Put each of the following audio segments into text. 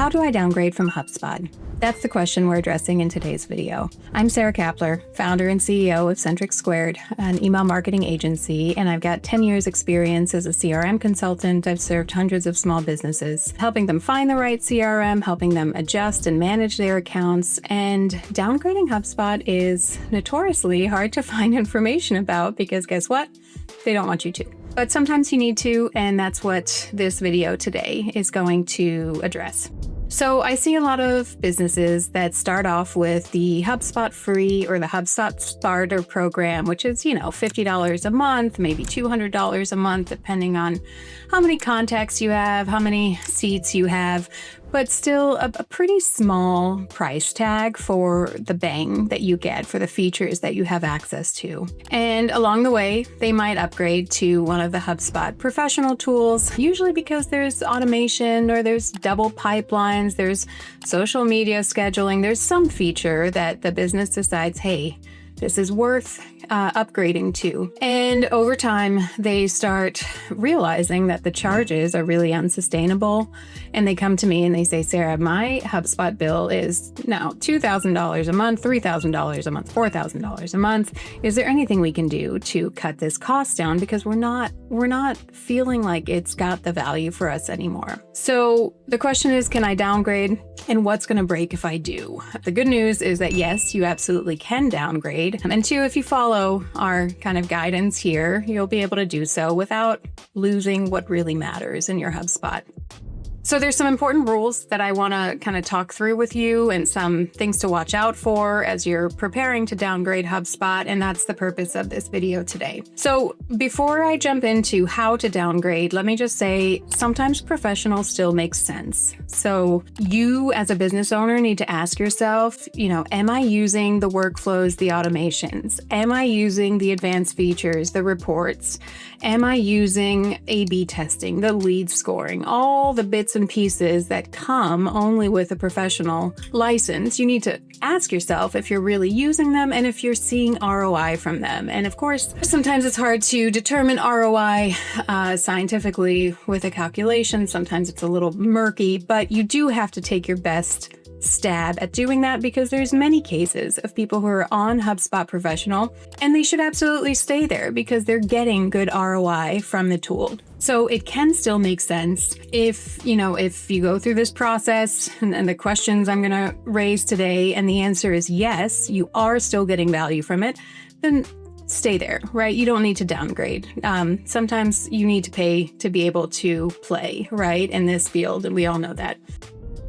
How do I downgrade from HubSpot? That's the question we're addressing in today's video. I'm Sarah Kapler, founder and CEO of Centric, an email marketing agency, and I've got 10 years experience as a CRM consultant. I've served hundreds of small businesses, helping them find the right CRM, helping them adjust and manage their accounts, and downgrading HubSpot is notoriously hard to find information about because guess what? They don't want you to. But sometimes you need to, and that's what this video today is going to address. So I see a lot of businesses that start off with the HubSpot free or the HubSpot starter program, which is, $50 a month, maybe $200 a month, depending on how many contacts you have, how many seats you have, but still a pretty small price tag for the bang that you get for the features that you have access to. And along the way, they might upgrade to one of the HubSpot Professional tools, usually because there's automation or there's double pipelines, there's social media scheduling, there's some feature that the business decides, hey, this is worth upgrading to. And over time, they start realizing that the charges are really unsustainable. And they come to me and they say, Sarah, my HubSpot bill is now $2,000 a month, $3,000 a month, $4,000 a month. Is there anything we can do to cut this cost down? Because we're not feeling like it's got the value for us anymore. So the question is, can I downgrade? And what's going to break if I do? The good news is that yes, you absolutely can downgrade. And two, if you follow our kind of guidance here, you'll be able to do so without losing what really matters in your HubSpot. So there's some important rules that I want to kind of talk through with you and some things to watch out for as you're preparing to downgrade HubSpot, and that's the purpose of this video today. So before I jump into how to downgrade, let me just say sometimes professional still makes sense. So you as a business owner need to ask yourself, am I using the workflows, the automations? Am I using the advanced features, the reports? Am I using A/B testing, the lead scoring, all the bits and pieces that come only with a professional license? You need to ask yourself if you're really using them and if you're seeing ROI from them. And of course, sometimes it's hard to determine ROI scientifically with a calculation. Sometimes it's a little murky, but you do have to take your best stab at doing that because there's many cases of people who are on HubSpot Professional and they should absolutely stay there because they're getting good ROI from the tool. So it can still make sense if you go through this process and the questions I'm going to raise today and the answer is yes, you are still getting value from it, then stay there, right? You don't need to downgrade. Sometimes you need to pay to be able to play, right, in this field, and we all know that.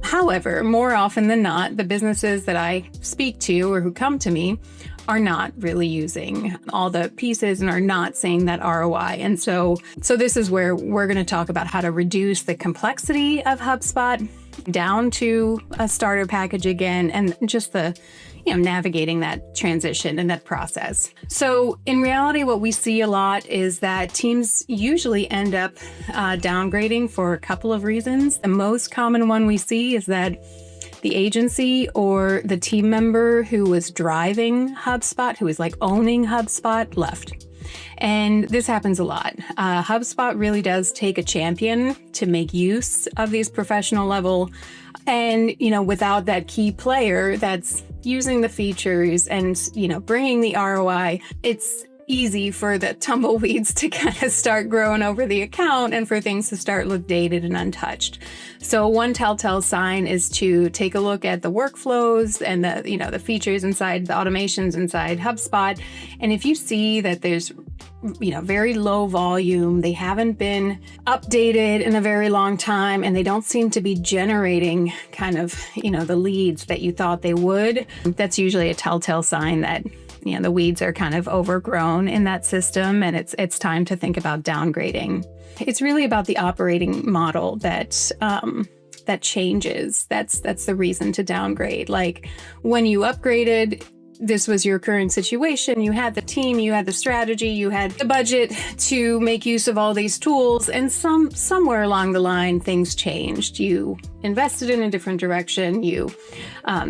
However, more often than not, the businesses that I speak to or who come to me are not really using all the pieces and are not seeing that ROI. And so this is where we're going to talk about how to reduce the complexity of HubSpot down to a starter package again, and just the navigating that transition and that process. So in reality, what we see a lot is that teams usually end up downgrading for a couple of reasons. The most common one we see is that the agency or the team member who was driving HubSpot, who was like owning HubSpot, left. And this happens a lot. HubSpot really does take a champion to make use of these professional level. And, without that key player that's using the features and, bringing the ROI, it's easy for the tumbleweeds to kind of start growing over the account and for things to start look dated and untouched. So one telltale sign is to take a look at the workflows and the features inside the automations inside HubSpot. And if you see that there's very low volume, they haven't been updated in a very long time, and they don't seem to be generating kind of, the leads that you thought they would, that's usually a telltale sign that the weeds are kind of overgrown in that system, and it's time to think about downgrading. It's really about the operating model that changes. That's the reason to downgrade. Like when you upgraded, this was your current situation. You had the team, you had the strategy, you had the budget to make use of all these tools, and somewhere along the line, things changed. You invested in a different direction. You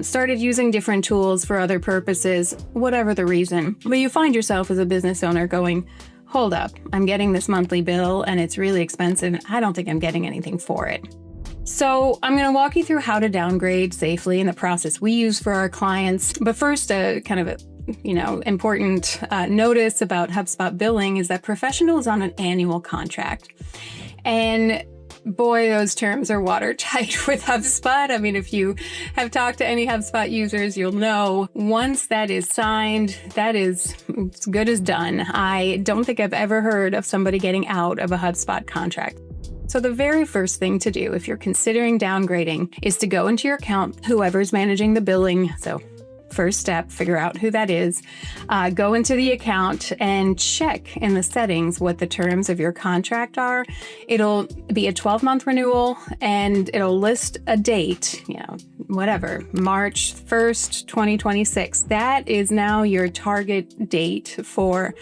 started using different tools for other purposes, whatever the reason. But you find yourself as a business owner going, hold up, I'm getting this monthly bill and it's really expensive. I don't think I'm getting anything for it. So I'm going to walk you through how to downgrade safely and the process we use for our clients. But first, important notice about HubSpot billing is that professional is on an annual contract. And boy, those terms are watertight with HubSpot. I mean, if you have talked to any HubSpot users, you'll know once that is signed, that is as good as done. I don't think I've ever heard of somebody getting out of a HubSpot contract. So the very first thing to do if you're considering downgrading is to go into your account, whoever's managing the billing. So first step, figure out who that is. Go into the account and check in the settings what the terms of your contract are. It'll be a 12-month renewal and it'll list a date, March 1st, 2026. That is now your target date for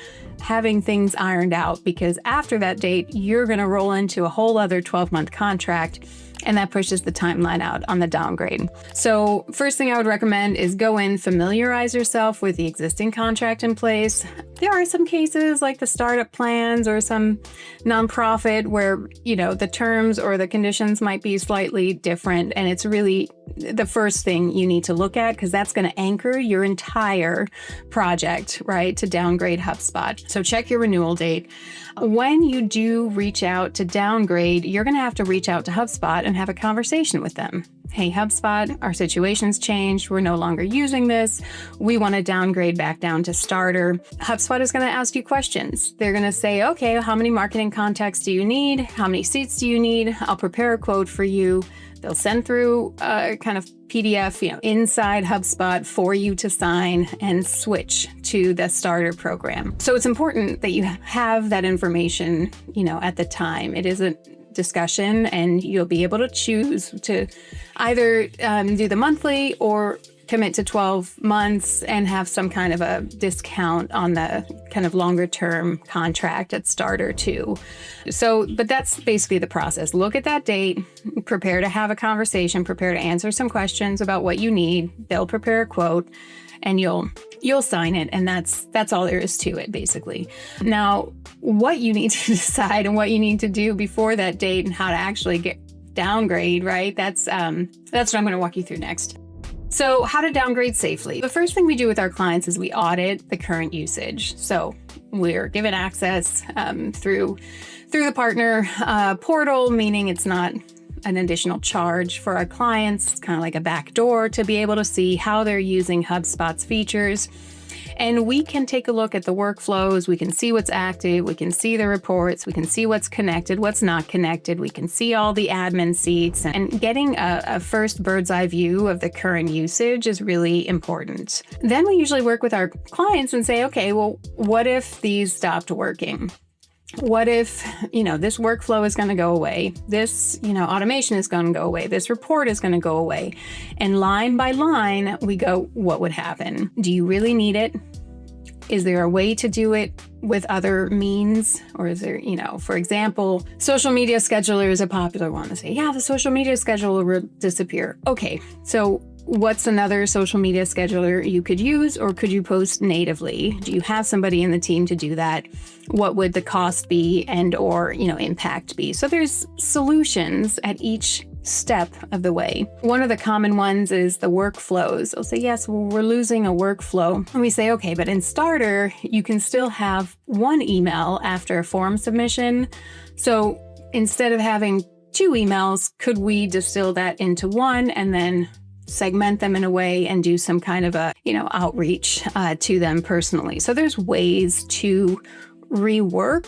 having things ironed out, because after that date, you're going to roll into a whole other 12-month contract. And that pushes the timeline out on the downgrade. So first thing I would recommend is go in, familiarize yourself with the existing contract in place. There are some cases like the startup plans or some nonprofit where, the terms or the conditions might be slightly different. And it's really the first thing you need to look at, because that's going to anchor your entire project, right, to downgrade HubSpot. So check your renewal date. When you do reach out to downgrade, you're going to have to reach out to HubSpot and have a conversation with them. Hey, HubSpot, our situation's changed. We're no longer using this. We want to downgrade back down to starter. HubSpot is going to ask you questions. They're going to say, okay, how many marketing contacts do you need? How many seats do you need? I'll prepare a quote for you. They'll send through a kind of PDF, inside HubSpot for you to sign and switch to the starter program. So it's important that you have that information, at the time. It is a discussion, and you'll be able to choose to either do the monthly or commit to 12 months and have some kind of a discount on the kind of longer term contract at starter too. So, but that's basically the process. Look at that date, prepare to have a conversation, prepare to answer some questions about what you need. They'll prepare a quote and you'll sign it. And that's all there is to it, basically. Now, what you need to decide and what you need to do before that date and how to actually get downgrade, right? That's what I'm going to walk you through next. So how to downgrade safely. The first thing we do with our clients is we audit the current usage. So we're given access through the partner portal, meaning it's not an additional charge for our clients. It's kind of like a back door to be able to see how they're using HubSpot's features. And we can take a look at the workflows. We can see what's active. We can see the reports. We can see what's connected, what's not connected. We can see all the admin seats. And getting a first bird's eye view of the current usage is really important. Then we usually work with our clients and say, okay, well, what if these stopped working? What if, this workflow is going to go away? This, automation is going to go away. This report is going to go away. And line by line, we go, what would happen? Do you really need it? Is there a way to do it with other means? Or is there, for example, social media scheduler is a popular one to say, yeah, the social media scheduler will disappear. Okay, so what's another social media scheduler you could use, or could you post natively? Do you have somebody in the team to do that? What would the cost be and or, impact be? So there's solutions at each step of the way. One of the common ones is the workflows. They'll say, yes, well, we're losing a workflow. And we say, okay, but in Starter, you can still have one email after a form submission. So instead of having 2 emails, could we distill that into one and then segment them in a way and do some kind of a, outreach to them personally? So there's ways to rework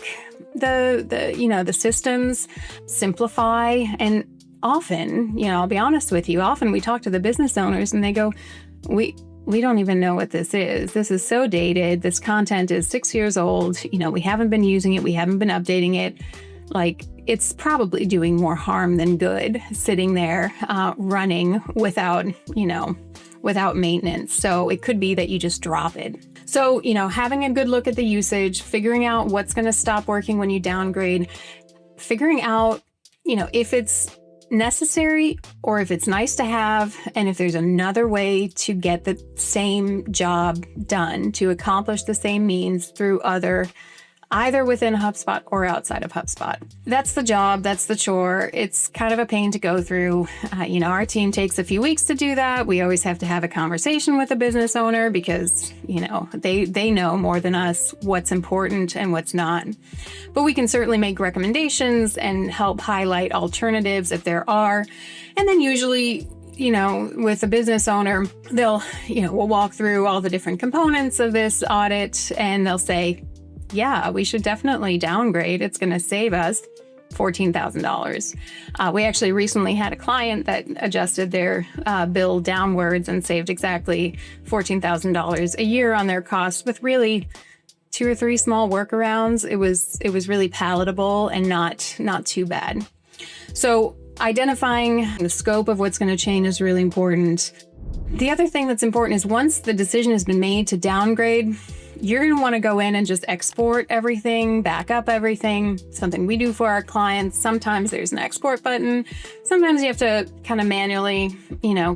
the systems, simplify, and often, I'll be honest with you, often we talk to the business owners and they go, we don't even know what this is. This is so dated. This content is 6 years old. We haven't been using it. We haven't been updating it. Like, it's probably doing more harm than good sitting there running without maintenance. So it could be that you just drop it. So, having a good look at the usage, figuring out what's going to stop working when you downgrade, figuring out, if it's necessary or if it's nice to have, and if there's another way to get the same job done, to accomplish the same means through other either within HubSpot or outside of HubSpot. That's the job, that's the chore. It's kind of a pain to go through. Our team takes a few weeks to do that. We always have to have a conversation with the business owner because, they know more than us what's important and what's not. But we can certainly make recommendations and help highlight alternatives if there are. And then usually, with the business owner, we'll walk through all the different components of this audit and they'll say, yeah, we should definitely downgrade. It's going to save us $14,000. We actually recently had a client that adjusted their bill downwards and saved exactly $14,000 a year on their cost with really 2 or 3 small workarounds. It was really palatable and not too bad. So identifying the scope of what's going to change is really important. The other thing that's important is once the decision has been made to downgrade, you're going to want to go in and just export everything, back up everything, something we do for our clients. Sometimes there's an export button. Sometimes you have to kind of manually,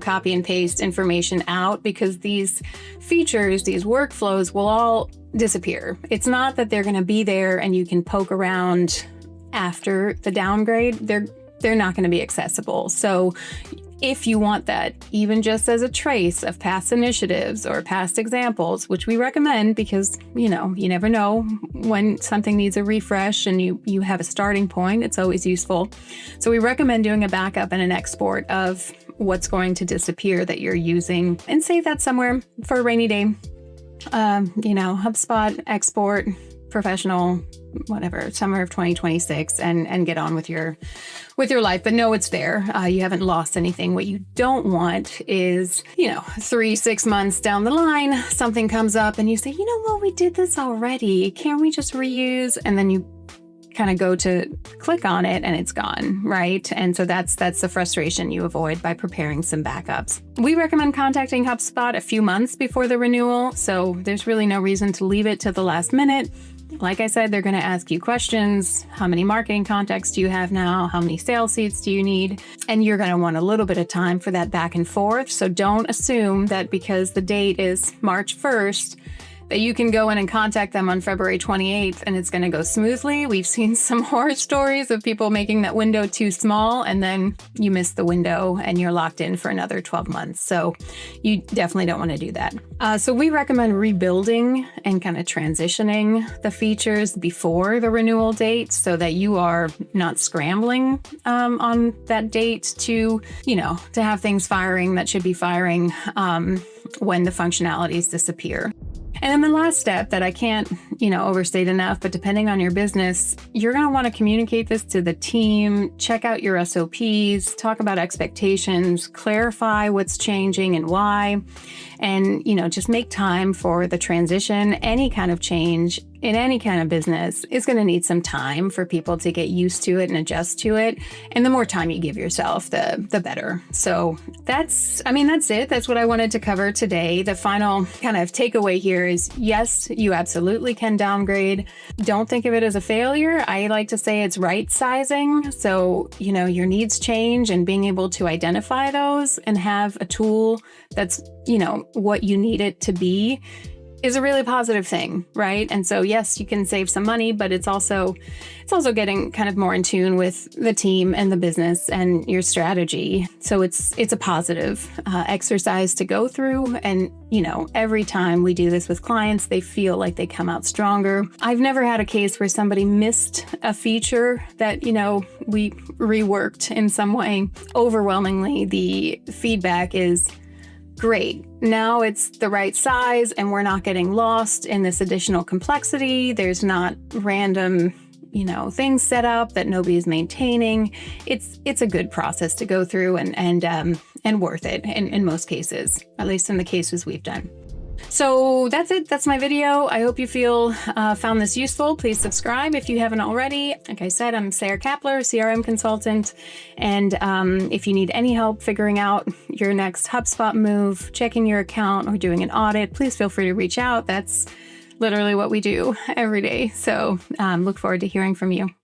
copy and paste information out because these features, these workflows will all disappear. It's not that they're going to be there and you can poke around after the downgrade. They're not going to be accessible. So if you want that, even just as a trace of past initiatives or past examples, which we recommend because, you never know when something needs a refresh and you have a starting point, it's always useful. So we recommend doing a backup and an export of what's going to disappear that you're using and save that somewhere for a rainy day. HubSpot Export Professional, whatever, summer of 2026 and get on with your life. But know it's there. You haven't lost anything. What you don't want is, 3-6 months down the line, something comes up and you say, we did this already. Can't we just reuse? And then you kind of go to click on it and it's gone, right? And so that's the frustration you avoid by preparing some backups. We recommend contacting HubSpot a few months before the renewal. So there's really no reason to leave it to the last minute. Like I said, they're going to ask you questions. How many marketing contacts do you have now? How many sales seats do you need? And you're going to want a little bit of time for that back and forth. So don't assume that because the date is March 1st, that you can go in and contact them on February 28th and it's going to go smoothly. We've seen some horror stories of people making that window too small and then you miss the window and you're locked in for another 12 months. So you definitely don't want to do that. So we recommend rebuilding and kind of transitioning the features before the renewal date so that you are not scrambling on that date to have things firing that should be firing when the functionalities disappear. And then the last step that I can't, overstate enough, but depending on your business, you're going to want to communicate this to the team, check out your SOPs, talk about expectations, clarify what's changing and why, and, just make time for the transition. Any kind of change in any kind of business is going to need some time for people to get used to it and adjust to it. And the more time you give yourself, the better. So that's it. That's what I wanted to cover today. The final kind of takeaway here is, yes, you absolutely can downgrade. Don't think of it as a failure. I like to say it's right sizing. So, your needs change and being able to identify those and have a tool that's, what you need it to be is a really positive thing, right? And so, yes, you can save some money, but it's also getting kind of more in tune with the team and the business and your strategy. So it's a positive exercise to go through. And, every time we do this with clients, they feel like they come out stronger. I've never had a case where somebody missed a feature that, we reworked in some way. Overwhelmingly, the feedback is, great. Now it's the right size and we're not getting lost in this additional complexity. There's not random, things set up that nobody's maintaining. It's a good process to go through and worth it in most cases, at least in the cases we've done. So that's it. That's my video. I hope you found this useful. Please subscribe if you haven't already. Like I said, I'm Sarah Kapler, CRM consultant. And if you need any help figuring out your next HubSpot move, checking your account, or doing an audit, please feel free to reach out. That's literally what we do every day. So look forward to hearing from you.